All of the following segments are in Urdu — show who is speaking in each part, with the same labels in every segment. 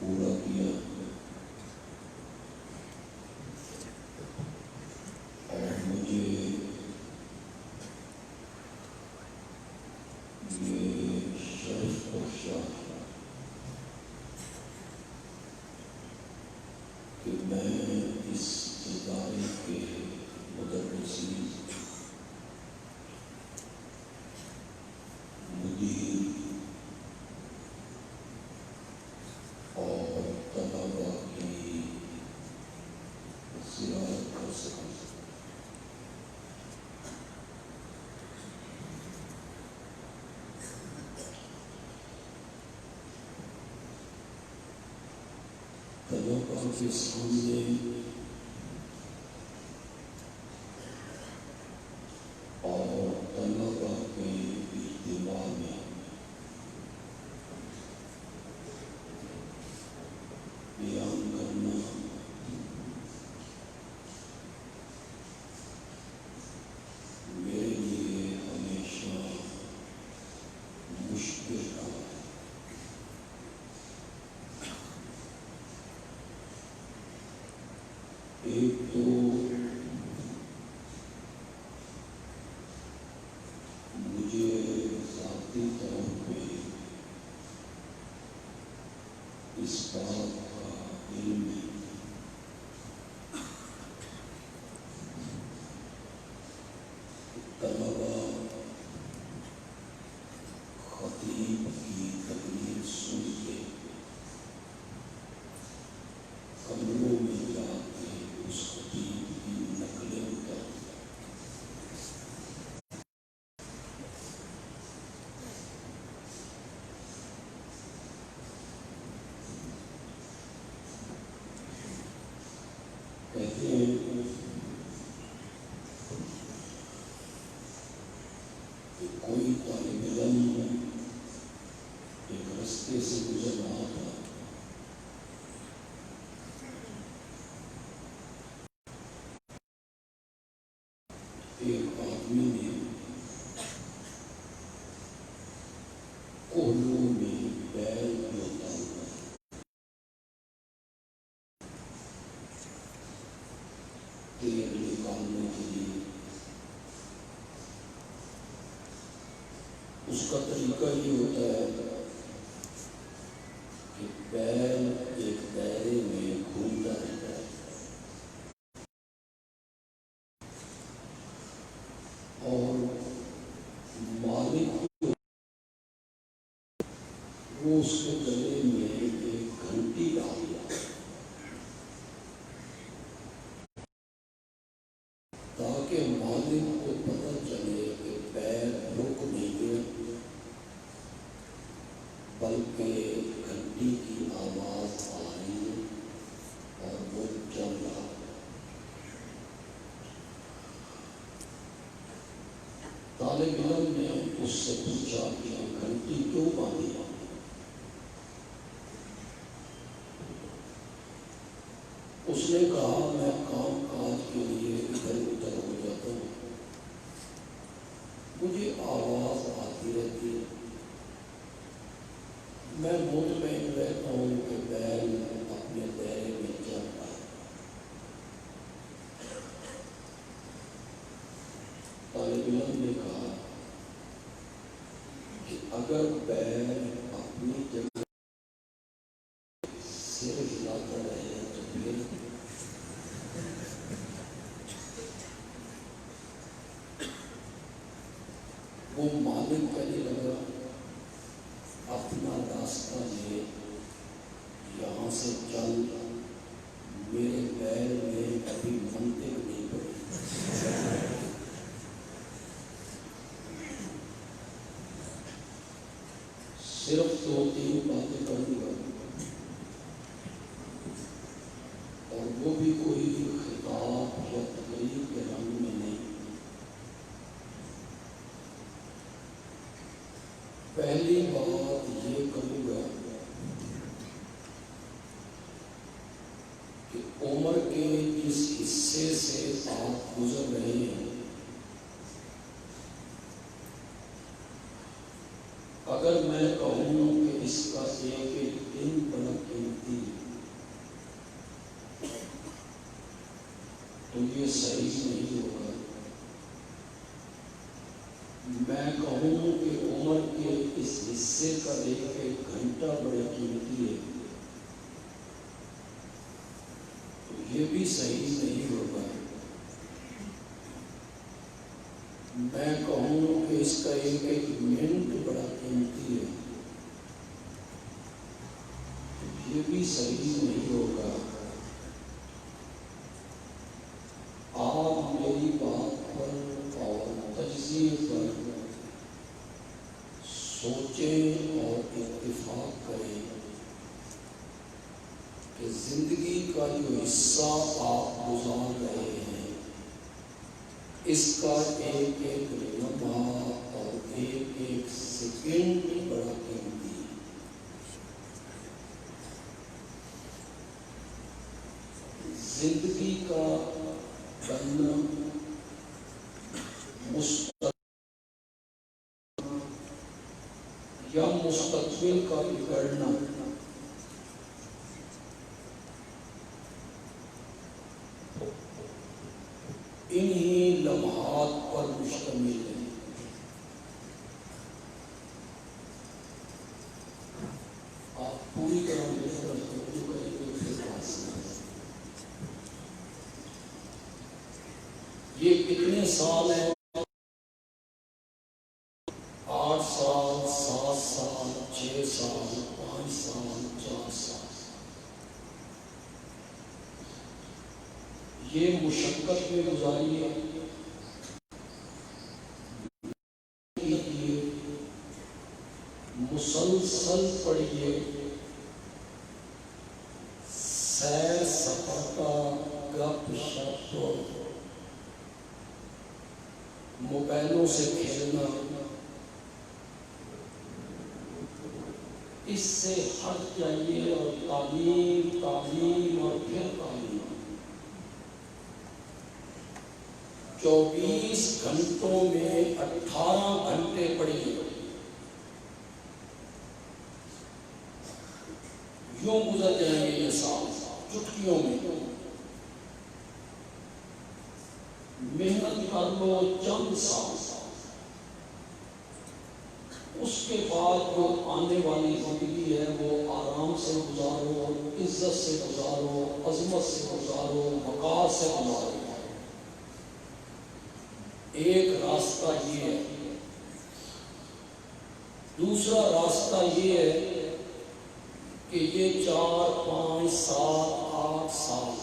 Speaker 1: پورا کیا اور مجھے یہ شرف بخشا کہ میں اس ادارے کے مدرسین، مدیر اور طلباء کی زیارت کر سکوں۔ طلباء کے سامنے اور طلباء کے اجتماع میں بیان کرنا میرے لیے ہمیشہ مشکل رہا ہے۔ ایک تو مجھے ذاتی طور پہ اس بات کا علم ہے کہ طلباء خطیب کی تقریر سن کے کمروں میں جا کے اس خطیب کی نقلیں اتار کہتے ہیں کہ کوئی طالب علم ایک رستے سے گزر رہا تھا، ایک آدمی نے کوہنوں میں بیل جوتا ہوا تیل نکالنے کے لیے، اس کا طریقہ یہ ہوتا ہے کہ بیل ایک دائرے میں گھومتا رہتا ہے اور مالک وہ اس کے گلے میں ایک گھنٹی ڈال دیا تاکہ مالک کو پتہ چلے کہ پیر رک نہیں گئے بلکہ گھنٹی کی آواز آ رہی ہے اور وہ چل رہا ہے۔ طالب علم نے اس سے پوچھا کہ گھنٹی کیوں باندھی؟ اس نے کہا میں کام کاج کے لیے ادھر ادھر ہو جاتا ہوں، مجھے آواز آتی رہتی ہے، میں مطمئن رہتا ہوں کہ بیل اپنے دائرے میں چل رہا ہے۔ طالب علم نے کہا کہ اگر بیل اپنی جگہ سر ہلاتا رہے تو پھر وہ مالک کا نہیں لگ رہا اپنا راستہ لے یہاں سے چل، میرے پیر میں کبھی منطق نہیں پڑی۔ صرف 2-3 باتیں کر دوں اور وہ بھی کوئی خطاب یا تقریر کے رنگ میں نہیں۔ پہلی بات یہ کروں گا کہ عمر کے جس حصے سے آپ گزر رہے ہیں، اگر میں کہوں کہ اس کا ایک دن بڑا قیمتی تو یہ صحیح نہیں ہوگا۔ میں کہوں کہ عمر کے اس حصے کا ایک گھنٹہ بڑا قیمتی ہے تو یہ بھی صحیح نہیں ہوگا۔ میں کہوں کہ اس کا ایک منٹ بڑا قیمتی ہے تو یہ بھی صحیح نہیں ہوگا۔ آپ میری بات پر اور تجزیے پر سوچیں اور اتفاق کریں کہ زندگی کا جو حصہ آپ گزار رہے ہیں اس کا ایک ایک لمحہ اور ایک ایک سیکنڈ بڑا قیمتی ہے۔ زندگی کا بننا یا مستقبل کا بگڑنا انہی لمحات پر مشتمل ہے۔ آپ پوری طرح میرے طرف توجہ کریں گے پھر بات سنیں۔ یہ کتنے سال ہیں؟ 8 سال، 7 سال، 6 سال، 5 سال، 4 سال۔ یہ مشقت میں گزاری ہے، مسلسل پڑھیے، سیر سپاٹا، گپ شپ، موبائلوں سے کھیلنا، اس سے ہٹ جائیے اور تعلیم، تعلیم اور پھر تعلیم۔ 24 گھنٹوں میں 18 گھنٹے پڑھیے، یوں گزر جائیں گے یہ سال چٹکیوں میں۔ محنت کر لو چند سال، اس کے بعد جو آنے والی زندگی ہے وہ آرام سے گزارو، عزت سے گزارو، عظمت سے گزارو، وقار سے گزارو۔ ایک راستہ یہ ہے۔ دوسرا راستہ یہ ہے کہ یہ 4، 5، 7، 8 سال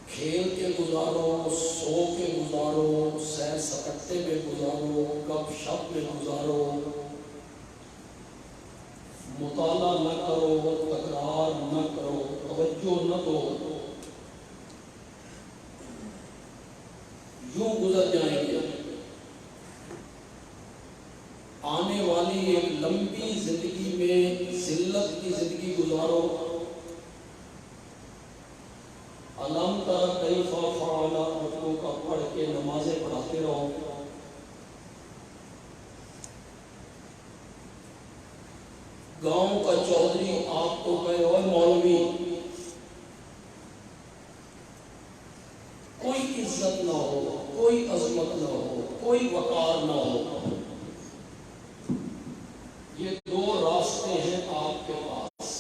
Speaker 1: کھیل کے گزارو، سو کے گزارو، سیر سپاٹے میں گزارو، گپ شپ میں گزارو، مطالعہ نہ کرو، تکرار نہ کرو، توجہ نہ دو، یوں گزر جائیں گے۔ آنے والی ایک لمبی زندگی میں ذلت کی زندگی گزارو۔ علم تر کیف فعل ربک کا پڑھ کے نمازیں پڑھاتے رہو۔ گاؤں کا چودھری آپ کو کہے اور مولوی، کوئی عزت نہ ہو، کوئی عظمت نہ ہو، کوئی وقار نہ ہو۔ یہ 2 راستے ہیں آپ کے پاس۔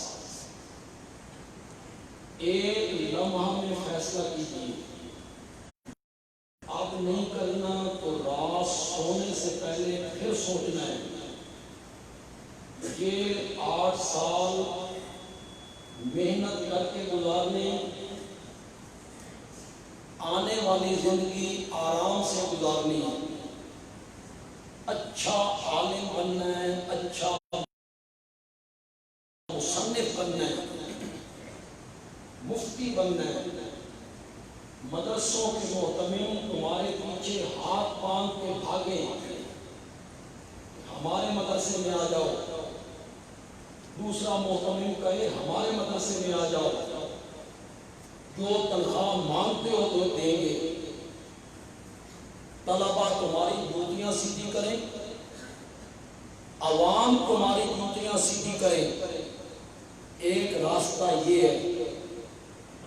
Speaker 1: ایک لمحہ میں فیصلہ کیجیے، اب نہیں کرنا تو رات سونے سے پہلے پھر سوچنا ہے۔ یہ 8 سال محنت کر کے گزارنے، آنے والی زندگی آرام سے گزارنی ہے۔ اچھا عالم بننا ہے، اچھا مصنف بننا ہے، مفتی بننا ہے۔ مدرسوں کے محتمم تمہارے پیچھے ہاتھ باندھ کے بھاگیں، ہمارے مدرسے میں آ جاؤ۔ دوسرا محتمم کہے ہمارے مدرسے میں آ جاؤ، جو تنخواہ مانگتے ہو تو دیں گے۔ طلبا تمہاری جوتیاں سیدھی کریں، عوام تمہاری جوتیاں سیدھی کرے، ایک راستہ یہ ہے۔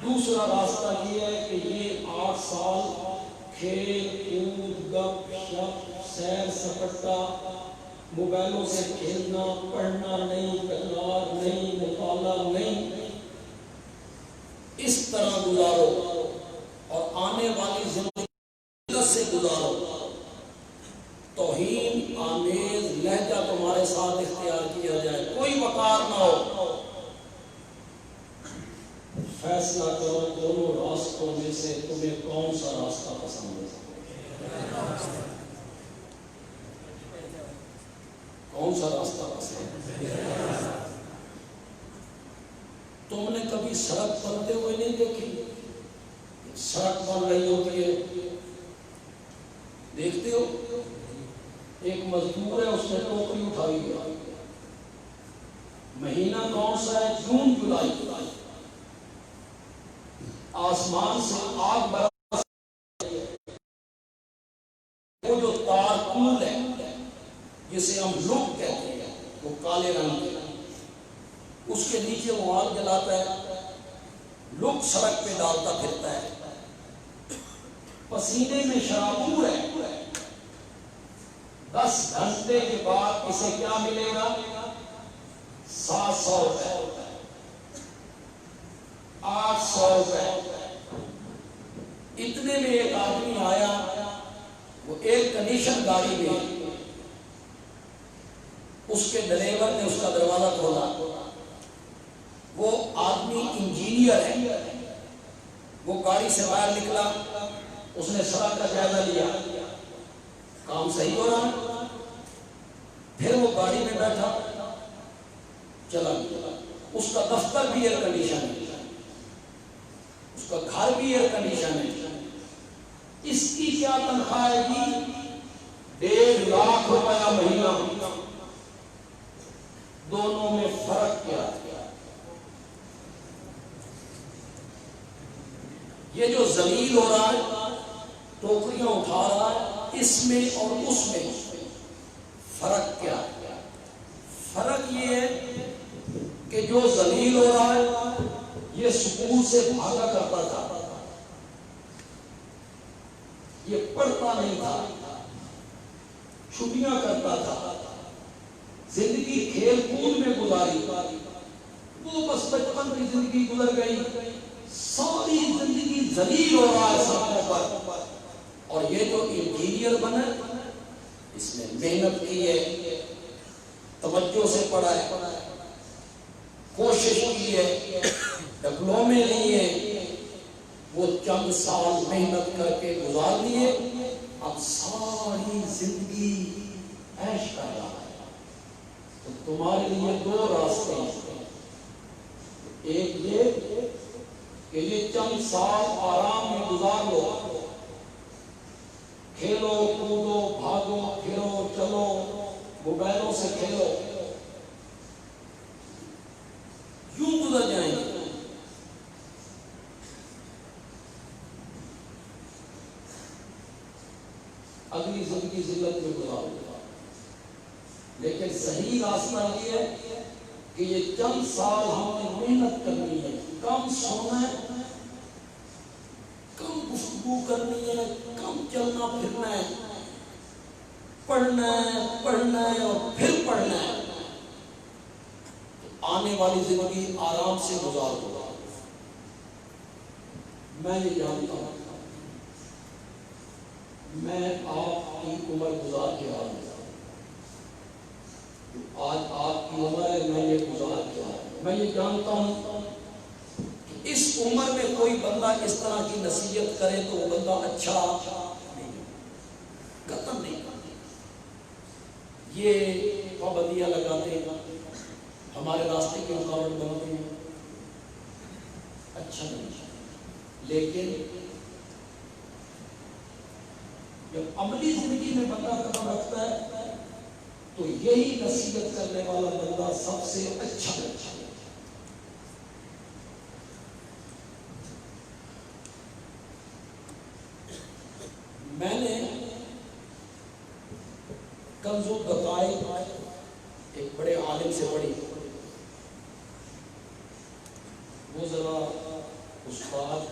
Speaker 1: دوسرا راستہ یہ ہے کہ یہ 8 سال کھیل کود گپ شپ سیر سپاٹا موبائلوں سے کھیلنا، پڑھنا نہیں، تکرار نہیں، مطالعہ نہیں، اس طرح گزارو اور آنے والی زندگی سے گزارو۔ توہین آمیز لہجہ تمہارے ساتھ اختیار کیا جائے، کوئی وقار نہ ہو۔ فیصلہ کرو دونوں راستوں میں سے تمہیں کون سا راستہ پسند ہے؟ کون سا راستہ پسند ہے؟ تم نے کبھی سڑک بنتے ہوئے نہیں دیکھی؟ سڑک بن رہی ہوتی ہے، دیکھتے ہو ایک مزدور ہے، اس نے ٹوکری اٹھائی ہے، مہینہ کون سا ہے؟ جون جولائی۔ آسمان سے آگ برس، وہ جو تارکول ہے جسے ہم لوگ کہتے ہیں، وہ کالے رنگ کے، اس کے نیچے وہ آگ جلاتا ہے، لوگ سڑک پہ ڈالتا پھرتا ہے، پسینے میں شرابور ہے۔ 10 گھنٹے کے بعد اسے کیا ملے گا؟ 700 روپے، 800 روپے۔ اتنے میں ایک آدمی آیا، وہ ایئر کنڈیشن گاڑی میں، اس کے ڈرائیور نے اس کا دروازہ کھولا، وہ آدمی انجینئر ہے، وہ گاڑی سے باہر نکلا، اس نے سڑک کا جائزہ لیا، کام صحیح ہو رہا ہے، پھر وہ گاڑی میں بیٹھا چلا گیا۔ اس کا دفتر بھی ایئر کنڈیشن ہے، اس کا گھر بھی ایئر کنڈیشن ہے، اس کی کیا تنخواہ ہے جی؟ 1.5 لاکھ روپیہ مہینہ۔ دونوں میں فرق کیا ہے؟ یہ جو ذلیل ہو رہا ہے، ٹوکریاں اٹھا رہا ہے، اس میں اور اس میں فرق کیا ہے؟ فرق یہ ہے کہ جو ذلیل ہو رہا ہے یہ سکول سے بھاگا کرتا تھا، یہ پڑھتا نہیں تھا، چھٹیاں کرتا تھا، زندگی کھیل کود میں گزاری، وہ بس بچپن کی زندگی گزر گئی، ساری زندگی ذلیل ہو رہا ہے سڑکوں پر۔ اور یہ جو انجینئر بنا، اس نے محنت کی ہے، توجہ سے پڑھا ہے، کوشش کی ہے، ڈپلومے لیے، وہ چند سال محنت کر کے گزار لیے، اب ساری زندگی عیش کر رہا ہے۔ تو تمہارے لیے 2 راستے ہیں، ایک یہ کہ یہ چند سال آرام میں گزار لو، کھیلو کودو بھاگو پھرو چلو، موبائلوں سے کھیلو، یوں گزر جائیں گے۔ اگلی زندگی ذلت میں گزارو۔ لیکن صحیح راستہ یہ ہے کہ یہ چند سال ہم نے محنت کرنی ہے، کم سونا ہے، کم گفتگو کرنی ہے، کم چلنا پھرنا ہے، پڑھنا ہے اور پھر پڑھنا ہے۔ آنے والی زندگی آرام سے گزار دو۔ میں یہ جانتا ہوں، میں آپ کی عمر گزار کے آ گیا، آج آپ کی عمر ہے، میں یہ گزار کے آ گیا۔ میں یہ جانتا ہوں کہ اس عمر میں کوئی بندہ اس طرح کی نصیحت کرے تو وہ بندہ اچھا نہیں، قتل نہیں کرتے، یہ پابندیاں لگاتے ہیں، ہمارے راستے کی رکاوٹ بنتے ہیں، اچھا نہیں۔ لیکن جب عملی زندگی میں بندہ قدم رکھتا ہے تو یہی نصیحت کرنے والا بندہ سب سے اچھا ہے۔ میں نے کنز الدقائق سے پڑھی. وہ ذرا استاد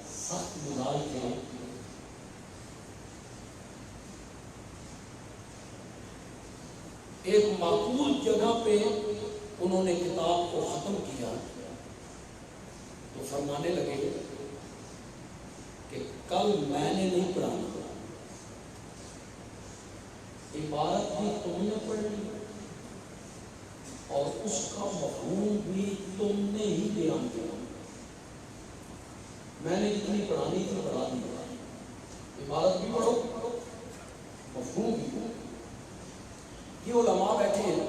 Speaker 1: سخت مزاج تھے. ایک معقول جگہ پہ انہوں نے کتاب کو ختم کیا تو فرمانے لگے کہ کل میں نے نہیں پڑھانا، عبارت بھی تم نے پڑھی اور اس کا مفہوم بھی تم نے ہی بیان کیا. میں نے جتنی پڑھانی تھی پڑھا دی. عبارت بھی پڑھو، مفہوم بھی پڑھو. یہ علماء بیٹھے ہیں.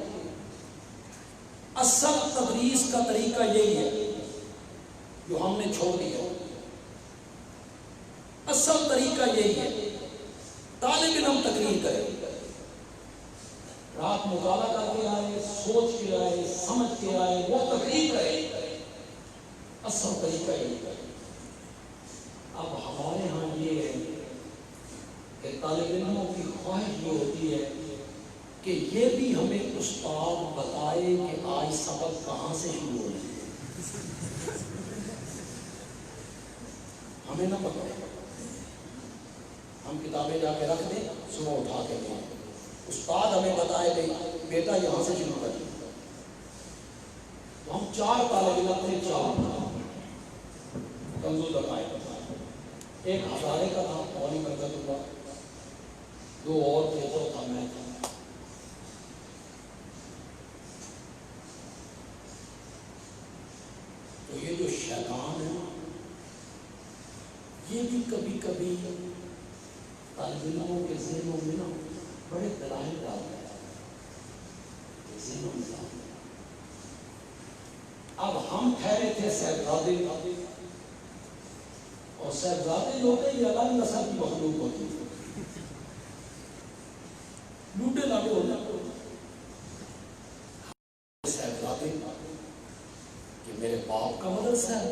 Speaker 1: اصل تدریس کا طریقہ یہی ہے جو ہم نے چھوڑ دیا. اصل طریقہ یہی ہے. طالب علم تقریر کرے، رات مطالعہ کر کے آئے، سوچ کے آئے، سمجھ کے آئے، وہ تقریر کرے. اصل طریقہ یہی ہے. اب ہمارے ہاں یہ ہے کہ طالب علموں کی خواہش یہ ہوتی ہے کہ یہ بھی ہمیں استاد بتائے کہ آج سبق کہاں سے شروع ہو رہی ہے. ہمیں نہ بتائے، ہم کتابیں جا کے رکھ دیں، صبح اٹھا کے دیں. استاد ہمیں بتائے کہ بیٹا یہاں سے شروع کر. تو ہم 4 طالب علم تھے، 4 کمزور دکھائے. ایک ہزارے کا تھا، پوری برکت اللہ. 2 اور تھے، چوتھا میں تھا. تو یہ جو شیطان ہے یہ بھی کبھی کبھی طالب علموں کے ذہنوں میں نا بڑے دلائل ڈالتا ہے. ذہنوں میں ڈالتا ہے. اب ہم ٹھہرے تھے صاحبزادے، اور صاحبزادے جو ہوتے ہیں یہ الگ نسل کی مخلوق ہوتی ہے. لوٹے لاٹے ہوتے صاحبزادے کہ میرے باپ کا مدرسہ ہے.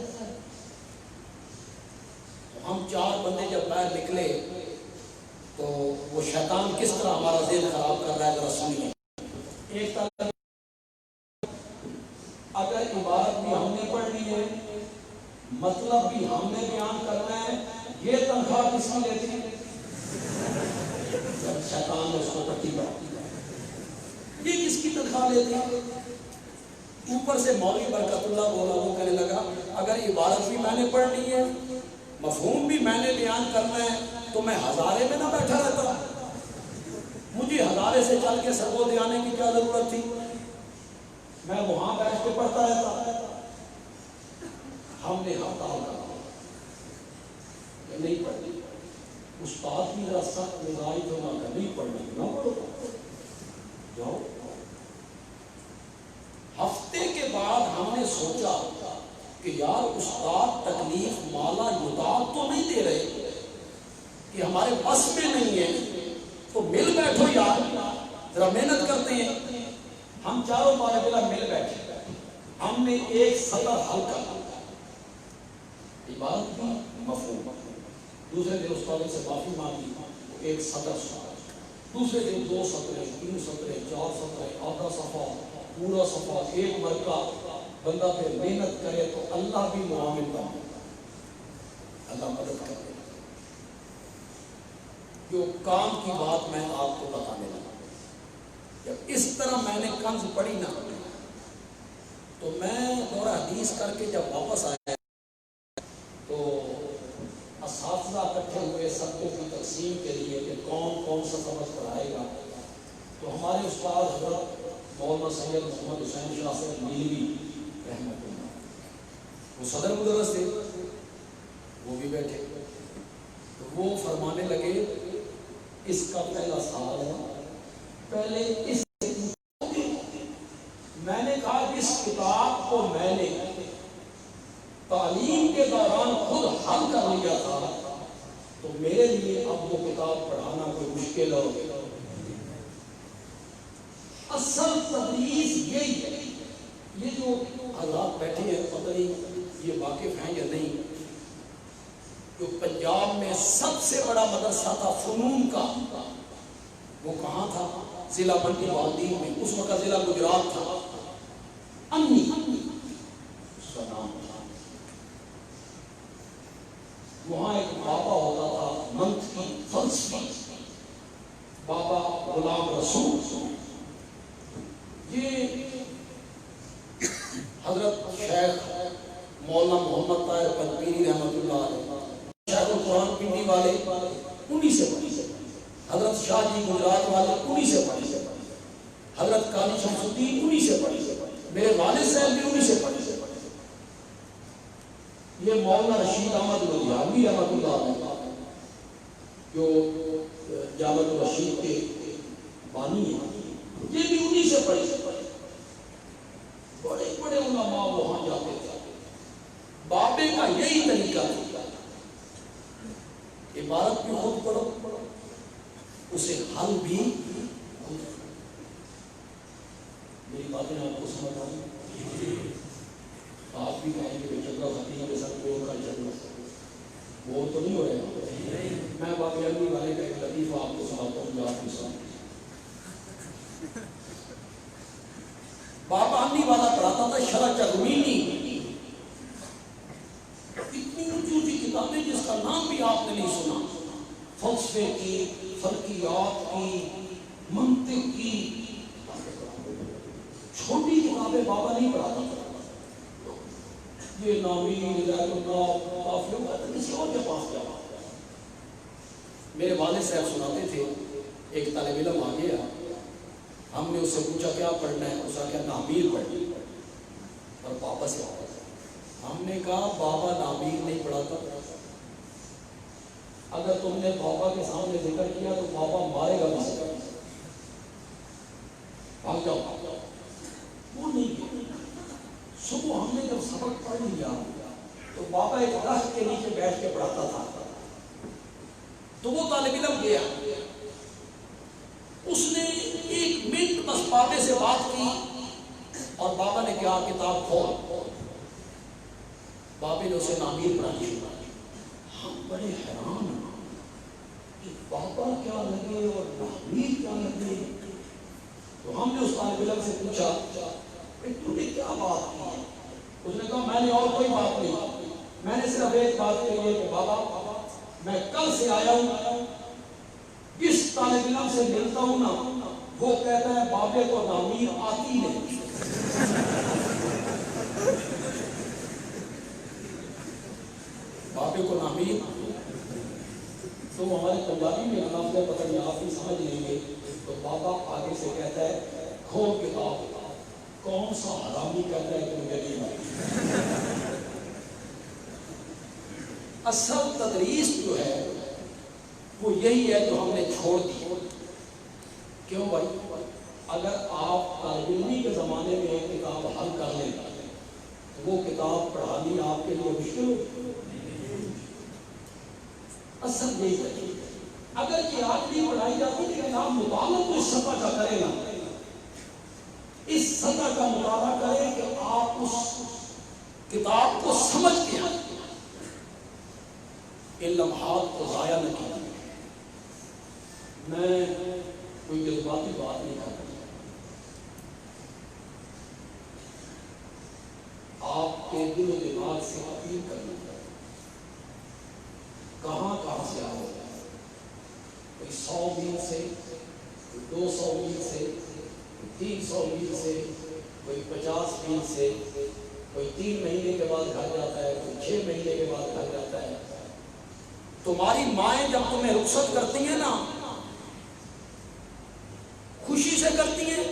Speaker 1: تو ہم 4 بندے جب باہر نکلے تو وہ شیطان کس طرح ہمارا ذہن خراب کر رہا ہے ذرا سنیے. ایک طرح اگر عبارت بھی ہم نے پڑھنی ہے، مطلب بھی ہم نے بیان کرنا ہے، یہ تنخواہ کس کی لیتی ہے؟ شیطان نے اس کو پٹی بڑھا. یہ کس کی تنخواہ لیتی ہے؟ اوپر سے مولوی برکت اللہ بولا، وہ کہنے لگا اگر عبارت بھی میں نے پڑھنی ہے، مفہوم بھی میں نے بیان کرنا ہے، تو میں ہزارے میں نہ بیٹھا رہتا. مجھے ہزارے سے چل کے سرگودے آنے کی کیا ضرورت تھی؟ میں وہاں بیٹھ کے پڑھتا رہتا. ہم نے ہڑتال کر کہ نہیں پڑھنی. استاد کی ذرا سخت مزاج ہونا کہ نہیں پڑھنی، نہ پڑھو جاؤ. ہفتے کے بعد ہم نے سوچا کہ یار استاد تکلیف مالا یداد تو نہیں دے رہے کہ ہمارے بس میں نہیں ہے، تو مل بیٹھو یار، ذرا محنت کرتے ہیں. ہم 4 طالب علم مل بیٹھے. ہم نے ایک سطر حل کر عبارت کی مفہوم. دوسرے دن استاد سے معافی مانگی، ایک سطر سنا. دوسرے دن 2 سطریں، 3 سطریں، 4 سطریں، آدھا صفحہ، پورا صفحہ. ایک مرکہ بندہ پہ محنت کرے تو اللہ بھی معاون بنے، اللہ مدد کرے. جو کام کی بات میں آپ کو بتانے لگا، جب اس طرح میں نے کنز پڑھی نا تو میں دورہ حدیث کر کے جب واپس آیا تو اساتذہ اکٹھے ہوئے سبقوں کی تقسیم کے لیے کہ کون کون سا سبق پڑھائے گا. تو ہمارے استاد حضرت مولانا سید محمد حسین شاہ صاحب نیلوی رحمۃ اللہ، وہ صدر مدرس تھے، وہ بھی بیٹھے. تو وہ فرمانے لگے اس کا پہلا سال ہے، پہلے اس میں نے کہا اس کتاب کو میں نے تعلیم کے دوران خود حل کر لیا تھا، تو میرے لیے اب وہ کتاب پڑھانا کوئی مشکل ہو. اصل تدریس یہی ہے. یہ جو حضرات بیٹھے ہیں پتہ نہیں یہ واقف ہیں یا نہیں، جو پنجاب میں سب سے بڑا مدرسہ تھا فنون کا، وہ کہاں تھا؟ ضلع منڈی والدین میں. اس وقت ضلع گجرات تھا. حضرت شیخ مولانا محمد طاہر پنجپیری رحمۃ اللہ علیہ، شیخ القرآن پنڈی والے انہی سے پڑھی، حضرت شاہ جی گجرات والے انہی سے پڑھی، حضرت قاضی شمس الدین انہی سے پڑھی، میرے والد صاحب بھی انہی سے پڑھی۔ یہ مولانا رشید احمد لدھیانوی رحمۃ اللہ علیہ جو جامع الرشید کے بانی ہیں، یہ بھی انہی سے پڑھی۔ بڑے بڑے علماء وہاں جاتے تھے، بابے کا یہی طریقہ تھا، عبارت بھی خود پڑھو، اسے حل بھی خود۔ میری باتیں آپ کو سمجھ آئی؟ آپ بھی کہیں گے چندہ خطیب کے ساتھ بول کر چلنا، وہ تو نہیں ہو رہے ہیں۔ میں بابے علی والے کا ایک لطیفہ آپ کو سناتا ہوں جو آپ کی سامنے۔ بابا علی والا پڑھاتا تھا شرح چغمینی، اتنی اونچی اونچی کتابیں جس کا نام بھی آپ نے نہیں سنا، فلسفے کی، فلکیات کی، منطق کی، چھوٹی کتابیں بابا نہیں پڑھاتا تھا۔ یہ ناوین ہدایت اللہ کافی ہوگا تو کسی اور کے پاس جاؤ۔ میرے والد صاحب سناتے تھے، ایک طالب علم آ گیا، ہم نے اس سے پوچھا کیا پڑھنا ہے، اس نے کہا ناوین پڑھنی، اور پاپا سے ہم نے کہا بابا ناوین نہیں پڑھاتا، اگر تم نے بابا کے سامنے ذکر کیا تو بابا مارے گا مجھے، بھاگ جاؤ۔ وہ نہیں کیا۔ صبح ہم نے جب سبق پڑھ لیا تو بابا ایک درخت کے نیچے بیٹھ کے پڑھاتا تھا، تو وہ طالب علم گیا، اس نے 1 منٹ بس بابے سے بات کی اور بابا نے کیا کتاب کھول، بابے نے اسے ناوین پڑھانی شروع کی۔ ہم بڑے حیران ہیں کہ بابا کیا لگے اور ناوین کیا لگے۔ تو ہم نے اس طالب علم سے پوچھا تو نے کیا بات کی؟ اس نے کہا میں نے اور کوئی بات نہیں، میں نے صرف ایک بات کہی ہے کہ بابا میں کل سے آیا ہوں، جس طالب علم سے ملتا ہوں نا وہ کہتا ہے بابے کو ناوین آتی نہیں۔ بابے کو ناوین تو ہمارے پنجابی میں نام سے پتہ نہیں آپ بھی سمجھ لیں گے، تو بابا آگے سے کہتا ہے کھول کتاب، کون سا حرامی کہتا ہے کہ مجھے نہیں آئی۔ اصل تدریس جو ہے وہ یہی ہے جو ہم نے چھوڑ دی۔ کیوں بھائی؟ اگر آپ طالب علمی کے زمانے میں ایک کتاب حل کر لیں تو وہ کتاب پڑھانی آپ کے لیے مشکل ہو۔ اصل یہی ہے، اگر یہ آج بھی پڑھائی جاتی ہے کہ آپ مطالعہ تو اس سطح کا کریں نا، اس سطح کا مطالعہ کریں کہ آپ اس کتاب کو سمجھ کے ان لمحات کو ضائع نہ کیجیے۔ میں کوئی جذباتی بات نہیں کرتا، آپ کے دل و دماغ سے اپیل کرنا کہاں کہاں سے آؤ، کوئی 100 میل سے، کوئی 200 میل سے، 300 میل سے، کوئی 50 میل سے، کوئی 3 مہینے کے بعد گھر جاتا ہے، کوئی 6 مہینے کے بعد گھر جاتا ہے۔ تمہاری مائیں جب تمہیں رخصت کرتی ہیں نا خوشی سے کرتی ہیں،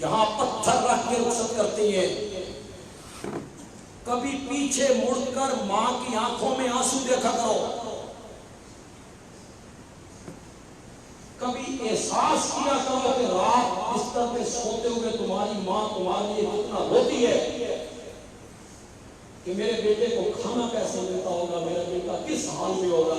Speaker 1: یہاں پتھر رکھ کے رخصت کرتی ہیں۔ کبھی پیچھے مڑ کر ماں کی آنکھوں میں آنسو دیکھا کرو، کبھی احساس کیا کرو کہ رات بستر پہ سوتے ہوئے تمہاری ماں تمہارے لیے کتنا روتی ہے کہ میرے بیٹے کو کھانا کیسے ملتا ہوگا، میرا بیٹا کس حال میں ہوگا۔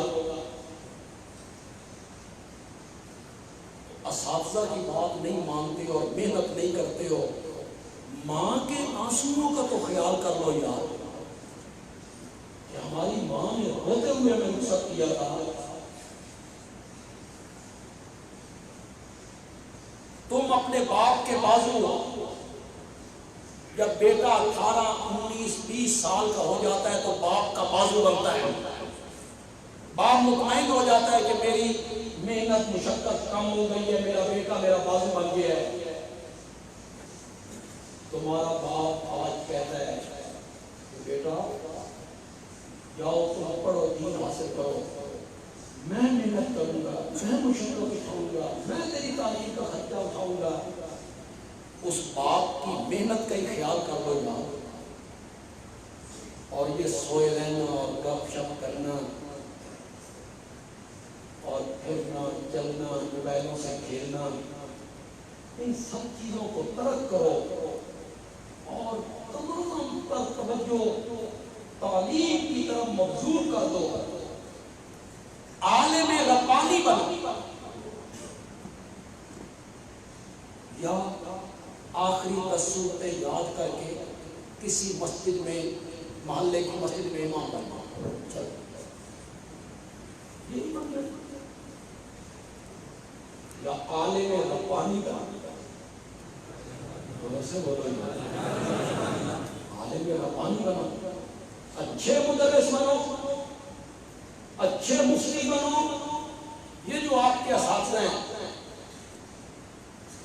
Speaker 1: اساتذہ کی بات نہیں مانتے ہو اور محنت نہیں کرتے ہو، ماں کے آنسوؤں کا تو خیال کر لو یار، کہ ہماری ماں نے روتے ہوئے ہمیں رخصت کیا تھا۔ تم اپنے باپ کے بازو، جب بیٹا 18 19 20 سال کا ہو جاتا ہے تو باپ کا بازو بنتا ہے، باپ مطمئن ہو جاتا ہے کہ میری محنت مشقت کم ہو گئی ہے، میرا بیٹا میرا بازو بن گیا ہے۔ تمہارا باپ آج کہتا ہے کہ بیٹا جاؤ تم پڑھو دین حاصل کرو، میں محنت کروں گا، میں مشقت اٹھاؤں گا، میں تیری تعلیم کا خرچہ اٹھاؤں گا، اس باپ کی محنت کا ہی خیال کر لو یار. اور یہ سوئے رہنا اور گپ شپ کرنا اور پھرنا چلنا، موبائلوں سے کھیلنا، ان سب چیزوں کو ترک کرو اور تمام پر توجہ تعلیم کی طرف مبذول کر دو. عالم ربانی بنو. یا آخری 10 صورتیں یاد کر کے کسی مسجد میں، محلے کی مسجد میں امام بننا. چلو یہی بن یا عالم ربانی بننا. سے بولو عالم ربانی بنو، اچھے مدرس بنو، اچھے مفتی بنو. یہ جو آپ کے اساتذہ ہیں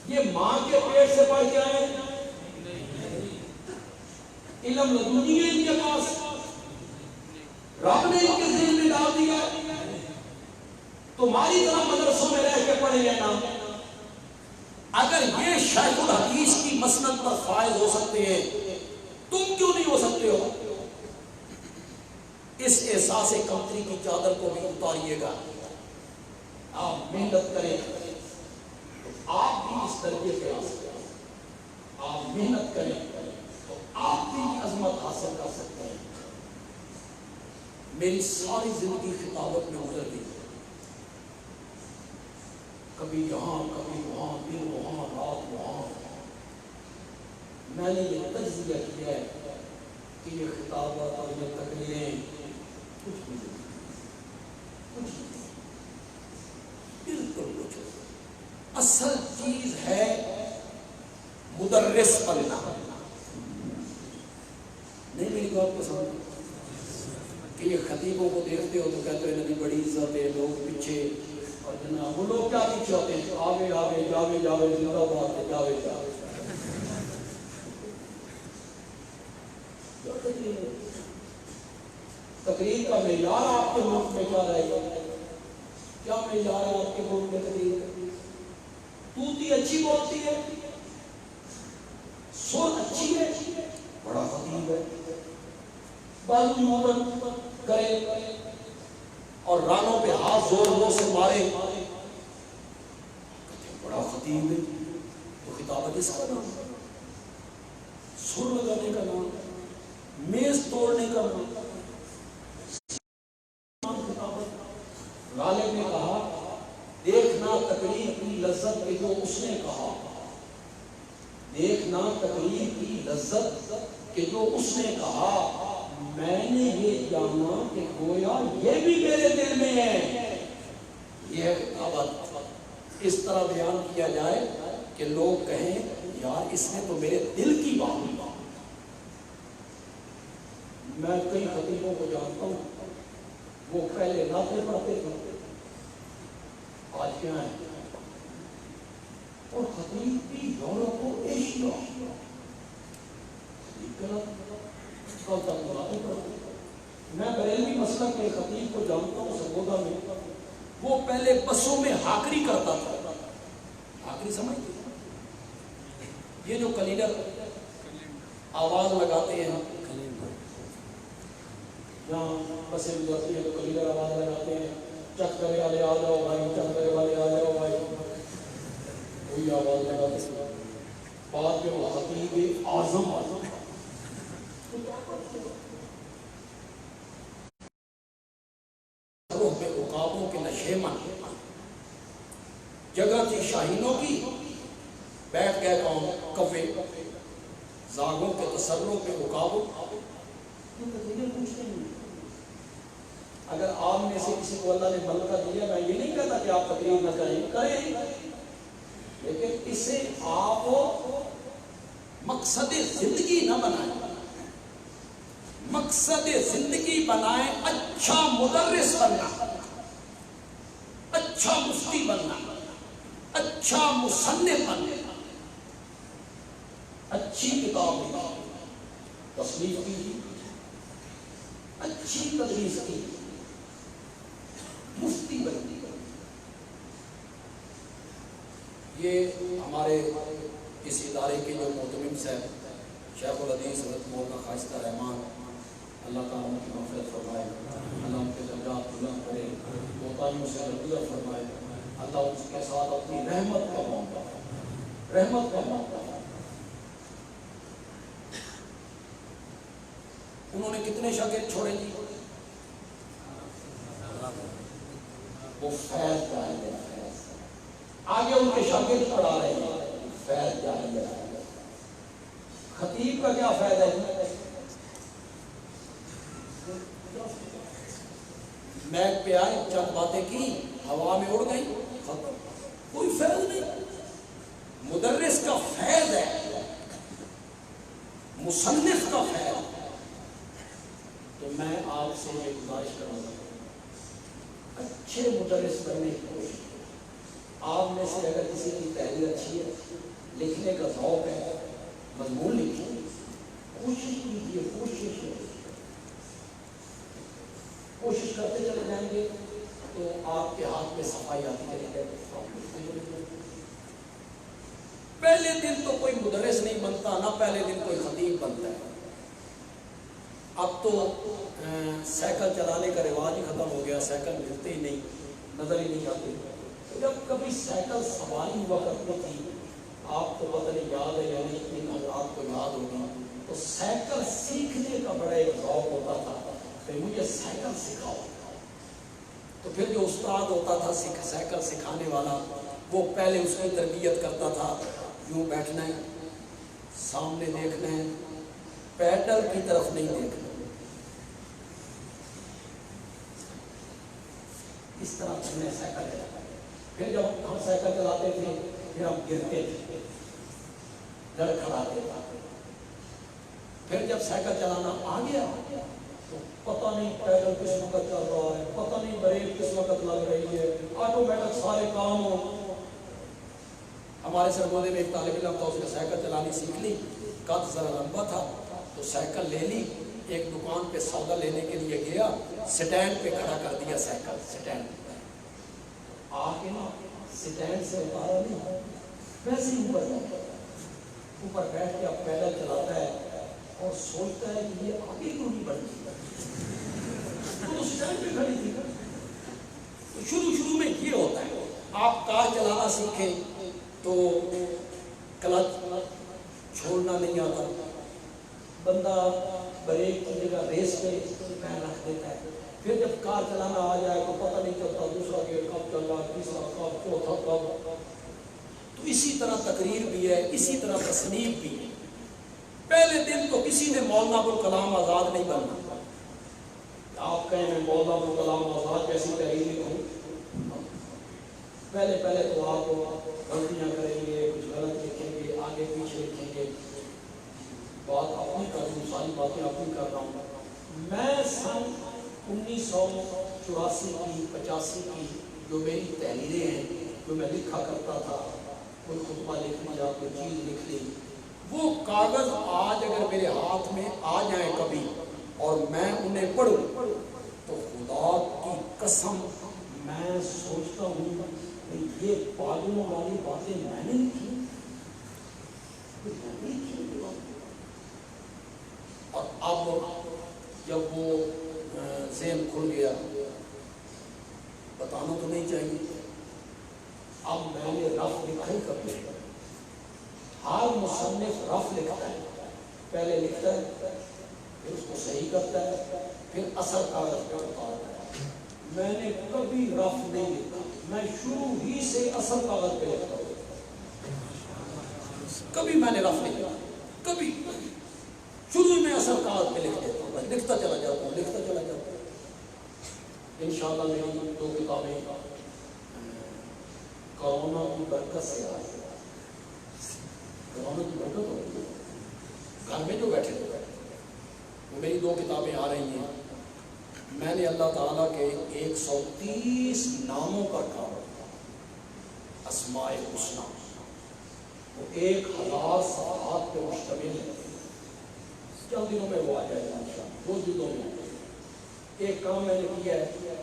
Speaker 1: یہ ماں کے پیٹ سے پڑھ کے آئے، علم لدنی ہے ان کے پاس، رب نے ان کے ذہن میں ڈال دیا. تمہاری طرح مدرسوں میں رہ کے پڑھے ہیں نا. اگر یہ شیخ الحدیث کی مسند پر فائز ہو سکتے ہیں تم کیوں نہیں ہو سکتے ہو؟ اس احساس کمتری کی چادر کو بھی اتاریے گا. آپ محنت کریں تو آپ بھی اس درجے پہ آ سکتے ہیں. آپ محنت کریں تو آپ بھی عظمت حاصل کر سکتے ہیں. میری ساری زندگی خطابت میں گزر گئی، کبھی یہاں کبھی وہاں، دن وہاں رات وہاں. میں نے یہ تجزیہ کیا ہے کہ یہ خطابت اور یہ تقریریں کچھ بھی نہیں، کچھ نہیں، بالکل کچھ. اصل چیز ہے مدرس بننا. نہیں میری بات کو سمجھ کہ یہ خطیبوں کو دیکھتے ہو تو کہتے ہیں نبی بڑی عزت ہے، لوگ پیچھے، اور جناب وہ لوگ کیا پیچھے ہوتے ہیں؟ آوے آوے جاوے جاوے زندہ باد ہے، جاوے جاوے. تقریر کا معیار آپ کے ملک میں کیا رہے گا؟ کیا معیار ہے آپ کے ملک میں تقریر کا؟ توتی اچھی بولتی ہے، سر اچھی ہے، بڑا خطیب ہے، بازو یوں کرے اور رانوں پہ ہاتھ زور زور سے مارے، بڑا خطیب ہے. تو خطابت اس کا نام، سر لگانے کا نام، میز توڑنے کا نام. غالب نے کہا دیکھنا تقریر کی لذت کہ جو اس نے کہا، دیکھنا تقریر کی لذت کہ جو اس نے کہا، میں نے یہ جانا کہ گویا یہ بھی میرے دل میں ہے. یہ خطابت اس طرح بیان کیا جائے کہ لوگ کہیں یار اس نے تو میرے دل کی بات. میں کئی خطیبوں کو جانتا ہوں، وہ پہلے نعتیں پڑھتے تھے، آج کیا ہے؟ اور خطیب بھی یورپ و ایشیا، میں بریلوی مسلک کے خطیب کو جانتا ہوں سرگودا میں، وہ پہلے بسوں میں ہاکری کرتا تھا. ہاکری سمجھتے؟ یہ جو کلیڈر آواز لگاتے ہیں، جہاں بسیں گزرتی ہیں تو کلیڈر آواز لگاتے ہیں، چک کرے والے آ جاؤ بھائی، چک کرے والے آ جاؤ بھائی، وہی آواز لگاتے ہیں. بعد میں وہ خطیب اعظم پہ عقابوں کے نشیمن، جگہ تھی شاہینوں کی، بیٹھ گئے قوم کفے، زاغوں کے تسروں پہ عقابوں. اگر آپ میں سے کسی کو اللہ نے ملکہ دیا، میں یہ نہیں کہتا کہ آپ تقریر نہ کریں، لیکن اسے آپ مقصد زندگی نہ بنائیں. مقصد زندگی بنائیں اچھا مدرس بننا، اچھا مفتی بننا، اچھا مصنف بننا. اچھی کتاب لکھی، تصنیف کی، اچھی تدریس کی، مفتی بنتی۔ یہ ہمارے اس ادارے کے جو محتمم صاحب شیخ الحدیث حضرت مولانا خواجہ رحمان، اللہ تعالیٰ ان کی مغفرت فرمائے، اللہ ان کے درجات بلند کرے، کوتاہیوں سے درگزر فرمائے، اللہ اس کے ساتھ اپنی رحمت کا معاملہ، رحمت کا معاملہ۔ انہوں نے کتنے شاگرد چھوڑے جی؟ وہ فیض جائیں گے، آگے ان کے شاگرد پڑھا رہے ہیں، فیض جائیں گے۔ خطیب کا کیا فائدہ ہے؟ میک پہ آئے، چند باتیں کی، ہوا میں اڑ گئی، ختم، کوئی فیض نہیں۔ مدرس کا فیض ہے، مصنف کا فیض۔ تو میں آپ سے یہ گزارش کروں گا، اچھے مدرس بننے کی کوشش۔ آپ میں سے اگر کسی کی تحریر اچھی ہے، لکھنے کا ذوق ہے، مضمون لکھیے، کوشش کیجیے، کوشش کرتے چلے جائیں گے تو آپ کے ہاتھ میں صفائی آتی چلی جائے گی۔ پہلے دن تو کوئی مدرس نہیں بنتا، نہ پہلے دن کوئی خطیب بنتا ہے۔ اب تو سائیکل چلانے کا رواج ہی ختم ہو گیا، سائیکل ملتے ہی نہیں، نظر ہی نہیں آتے۔ جب کبھی سائیکل سواری ہوا کرتی تھی، آپ کو پتہ نہیں یاد ہے یا نہیں، ان حضرات کو یاد ہوگا، تو سائیکل سیکھنے کا بڑا ایک ذوق ہوتا تھا کہ مجھے سائیکل سکھاؤ۔ تو پھر جو استاد ہوتا تھا سائیکل سکھانے والا، وہ پہلے اس کی تربیت کرتا تھا، یوں بیٹھنا ہے، سامنے دیکھنا ہے، پیڈل کی طرف نہیں دیکھنا، اس طرح سے سائیکل چلاتا ہے۔ پھر جب ہم سائیکل چلاتے تھے، پھر ہم گرتے تھے، لڑکھڑاتے تھے۔ پھر جب سائیکل چلانا آ گیا تو پتہ نہیں پیڈل کس وقت چل رہا ہے، پتہ نہیں بریک کس وقت لگ رہی ہے، آٹومیٹک سارے کام ہو۔ ہمارے سرگودے میں ایک طالب علم تھا، اس نے سائیکل چلانی سیکھ لی، قد ذرا لمبا تھا، تو سائیکل لے لی، ایک دکان پہ سودا لینے کے لیے گیا، سٹینڈ پہ کھڑا کر دیا سائیکل، سٹینڈ پہ آ کے نا سٹینڈ سے اتارا نہیں، ویسے ہی اوپر بیٹھ کے اب پیدل چلاتا ہے اور سوچتا ہے کہ یہ آگے کیوں نہیں بڑھتی، تو سٹینڈ پہ کھڑی تھی۔ تو شروع میں یہ ہوتا ہے، آپ کار چلانا سیکھیں تو کلچ چھوڑنا نہیں آتا، بندہ بریک کی جگہ ریس پہ پیر رکھ دیتا ہے۔ پھر جب کار چلانا آ جائے تو پتہ نہیں چلتا دوسرا گیئر کب چل رہا، تیسرا کب، چوتھا کب۔ تو اسی طرح تقریر بھی ہے، اسی طرح تصنیف بھی ہے۔ پہلے دن تو کسی نے مولانا ابوالکلام آزاد نہیں بننا۔ آپ کہیں میں مولانا ابوالکلام آزاد کیسی تحریر لکھوں؟ پہلے تو آپ غلطیاں کریں گے، کچھ غلط لکھیں گے، آگے پیچھے لکھیں گے، بات اپنی کر رہا ہوں، ساری باتیں اپنی کر رہا ہوں۔ میں سن 1984 کی 85 کی جو میری تحریریں ہیں، جو میں لکھا کرتا تھا، کوئی خطبہ لکھ لیا، کوئی چیز لکھ لی، وہ کاغذ آج اگر میرے ہاتھ میں آ جائیں کبھی اور میں انہیں پڑھوں تو خدا کی قسم میں سوچتا ہوں کہ یہ پاگلوں والی باتیں میں نے لکھی، اور اب جب وہ ذہن کھل گیا، بتانا تو نہیں چاہیے، اب میں نے رف لکھا ہی کر دیا۔ ہر مصنف رف لکھتا ہے، پہلے لکھتا ہے، پھر اس کو صحیح کرتا ہے، پھر اثر کاغذ پہ اتارتا ہے۔ میں نے کبھی رف نہیں لکھا، میں شروع ہی سے اثر کاغذ پہ لکھتا ہوں، کبھی میں نے رف نہیں لکھا، کبھی شروع میں اثر کاغذ پہ لکھ دیتا ہوں، لکھتا چلا جاتا ہوں، لکھتا چلا جاتا ہوں۔ انشاءاللہ میری 2 کتابیں کورونا کی برکت سے آئی، کورونا کی برکت ہو رہی ہے، گھر میں جو بیٹھے تھے وہ میری 2 کتابیں آ رہی ہیں۔ میں نے اللہ تعالیٰ کے 130 ناموں پر کام، اسماء الحسنی، وہ 1000 صفحات پہ مشتمل ہے. چند دنوں میں وہ آ جائے گا انشاءاللہ، 2 جلدوں میں. ایک کام میں نے کیا ہے،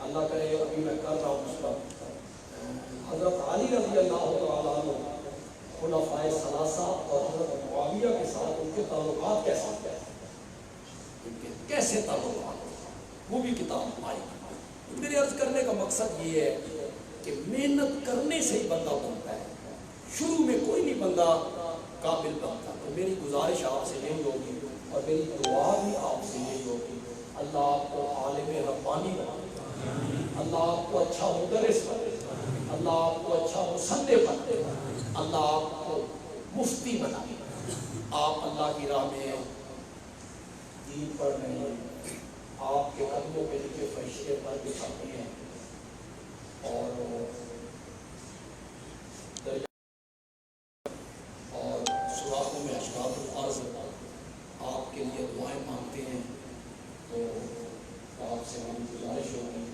Speaker 1: اللہ کرے ابھی میں کر رہا ہوں اس پر. حضرت علی رضی اللہ تعالیٰ عنہ، خلفائے ثلاثہ اور حضرت معاویہ کے ساتھ ان کے تعلقات کیسے ہیں، ان کے کیسے تعلقات، وہ بھی کتاب آئی. میرے عرض کرنے کا مقصد یہ ہے کہ محنت کرنے سے ہی بندہ بنتا ہے، شروع میں کوئی نہیں بندہ قابل بنتا. تو میری گزارش آپ سے یہی ہوگی اور میری دعا بھی آپ سے یہی ہوگی، اللہ آپ کو عالم ربانی بنائے، اللہ آپ کو اچھا مدرس بنائے، اللہ آپ کو اچھا مصنف بنائے، اللہ آپ کو مفتی بنائے. آپ اللہ کی راہ میں دین پڑھنے ہیں، آپ کے قدموں پہ لکھے فرشتے پر بچھاتے ہیں اور سوراخوں میں اشراط الارض آپ کے لیے دعائیں مانگتے ہیں. تو آپ سے ہماری گزارش ہوگی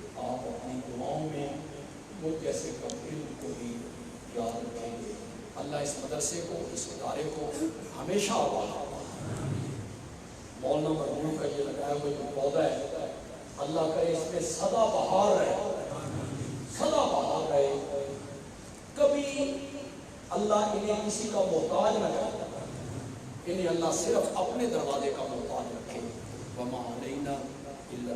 Speaker 1: کہ آپ اپنی دعاؤں میں وہ جیسے کبھی کو بھی یاد رکھیں گے. اللہ اس مدرسے کو، اس ادارے کو ہمیشہ آباد. مولانا مرحوم کا یہ لگایا ہوا جو پودا ہے، اللہ کرے اس میں سدا بہار رہے، سدا بہار رہے. کبھی اللہ انہیں کسی کا محتاج نہ کرے، انہیں اللہ صرف اپنے دروازے کا محتاج رکھے. وما علینا الا